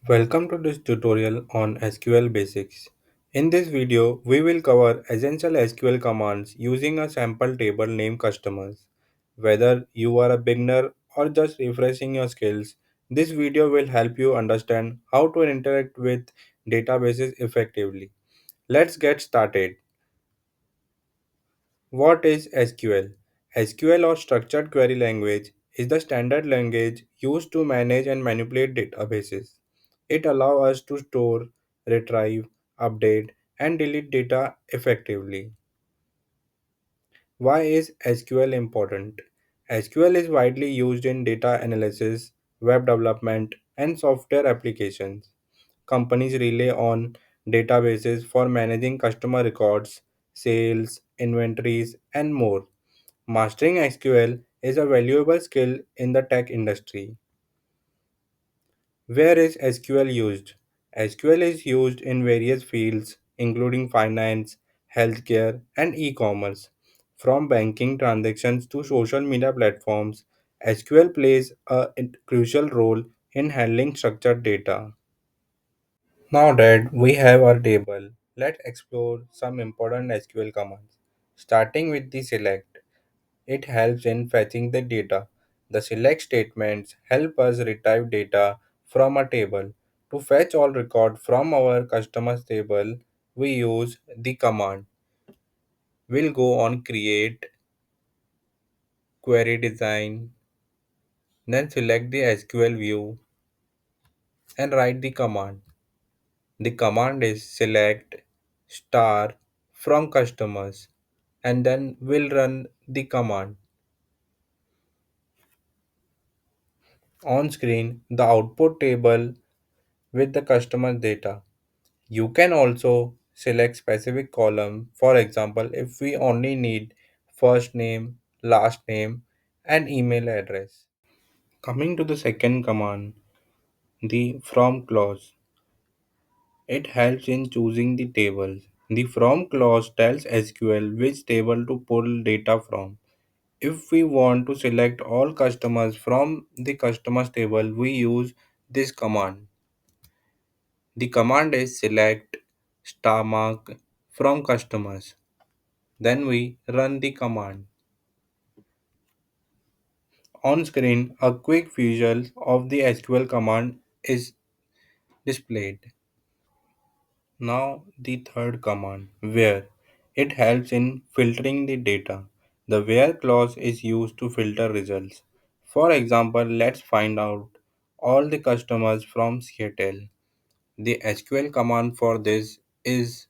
Welcome to this tutorial on SQL basics. In this video, we will cover essential SQL commands using a sample table named customers. Whether you are a beginner or just refreshing your skills, this video will help you understand how to interact with databases effectively. Let's get started. What is SQL? SQL or Structured Query Language is the standard language used to manage and manipulate databases. It allows us to store, retrieve, update, and delete data effectively. Why is SQL important? SQL is widely used in data analysis, web development, and software applications. Companies rely on databases for managing customer records, sales, inventories, and more. Mastering SQL is a valuable skill in the tech industry. Where is SQL used? SQL is used in various fields, including finance, healthcare, and e commerce. From banking transactions to social media platforms, SQL plays a crucial role in handling structured data. Now that we have our table, let's explore some important SQL commands. Starting with the select, it helps in fetching the data. The select statements help us retrieve data from a table. To fetch all record from our customers table, we use the command. We'll go on create, query design, then select the SQL view and write the command. The command is select star from customers and then we'll run the command. On screen, the output table with the customer data. You can also select specific column. For example, if we only need first name, last name, and email address. Coming to the second command, the from clause. It helps in choosing the tables. The from clause tells SQL which table to pull data from. If we want to select all customers from the customers table, we use this command. The command is select star mark from customers. Then we run the command. On screen, a quick visual of the SQL command is displayed. Now the third command, where. It helps in filtering the data. The where clause is used to filter results. For example, let's find out all the customers from Seattle. The SQL command for this is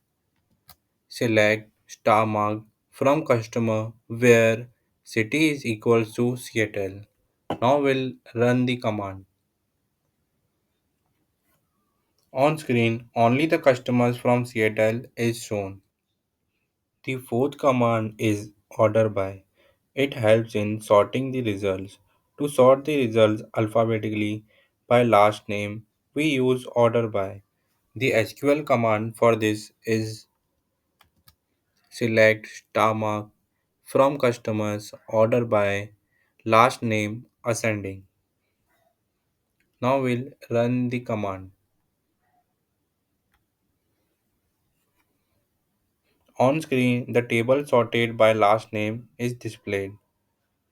select star mark from customer where city is equals to Seattle. Now we'll run the command. On screen, only the customers from Seattle is shown. The fourth command is order by. It helps in sorting the results. To sort the results alphabetically by last name, we use order by. The SQL command for this is select star mark from customers order by last name ascending. Now we'll run the command. On screen, the table sorted by last name is displayed.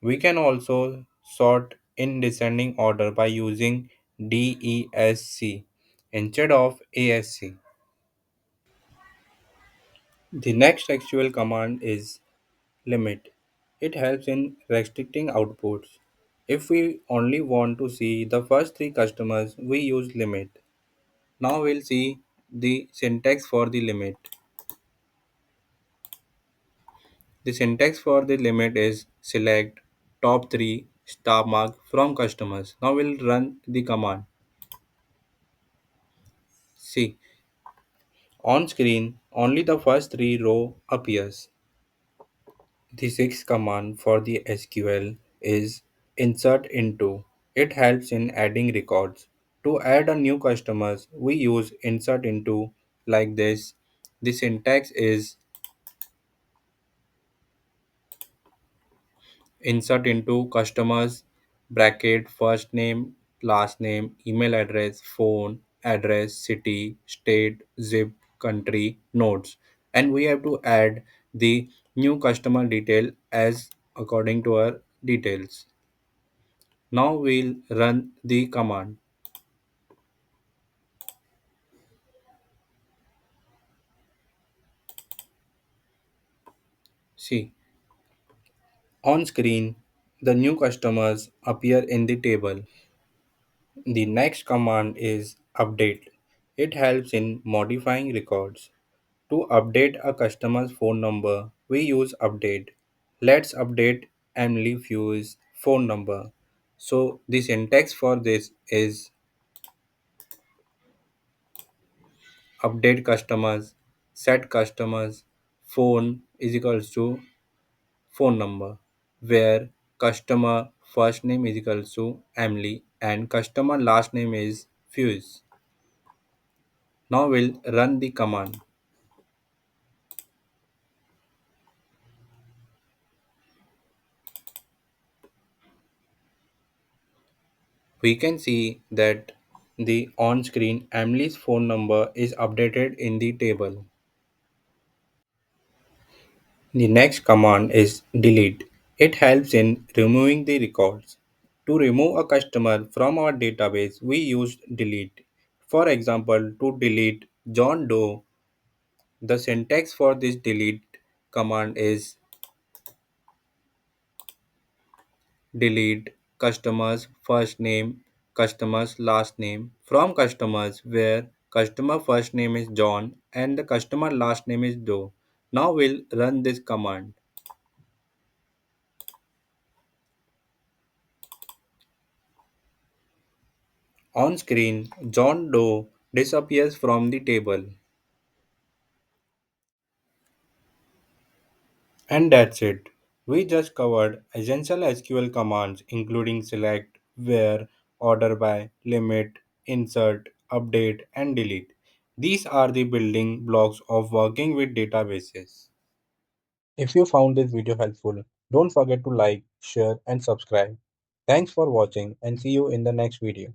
We can also sort in descending order by using DESC instead of ASC. The next actual command is limit. It helps in restricting outputs. If we only want to see the first three customers, we use limit. Now we'll see the syntax for the limit. The syntax for the limit is select top 3 star mark from customers. Now we'll run the command. See, on screen only the first three row appears. The sixth command for the SQL is insert into. It helps in adding records. To add a new customers, we use insert into like this. The syntax is insert into customers bracket first name, last name, email address, phone, address, city, state, zip, country, nodes. And we have to add the new customer detail as according to our details. Now we'll run the command. See, on screen, the new customers appear in the table. The next command is update. It helps in modifying records. To update a customer's phone number, we use update. Let's update Emily Few's phone number. So the syntax for this is update customers, set customers, phone is equals to phone number, where customer first name is equals to Emily and customer last name is Fuse. Now we'll run the command. We can see that the on-screen Emily's phone number is updated in the table. The next command is delete. It helps in removing the records. To remove a customer from our database, we use delete. For example, to delete John Doe, the syntax for this delete command is delete customers first name, customers last name from customers where customer first name is John and the customer last name is Doe. Now we'll run this command. On screen, John Doe disappears from the table. And that's it. We just covered essential SQL commands including select, where, order by, limit, insert, update, and delete. These are the building blocks of working with databases. If you found this video helpful, don't forget to like, share, and subscribe. Thanks for watching and see you in the next video.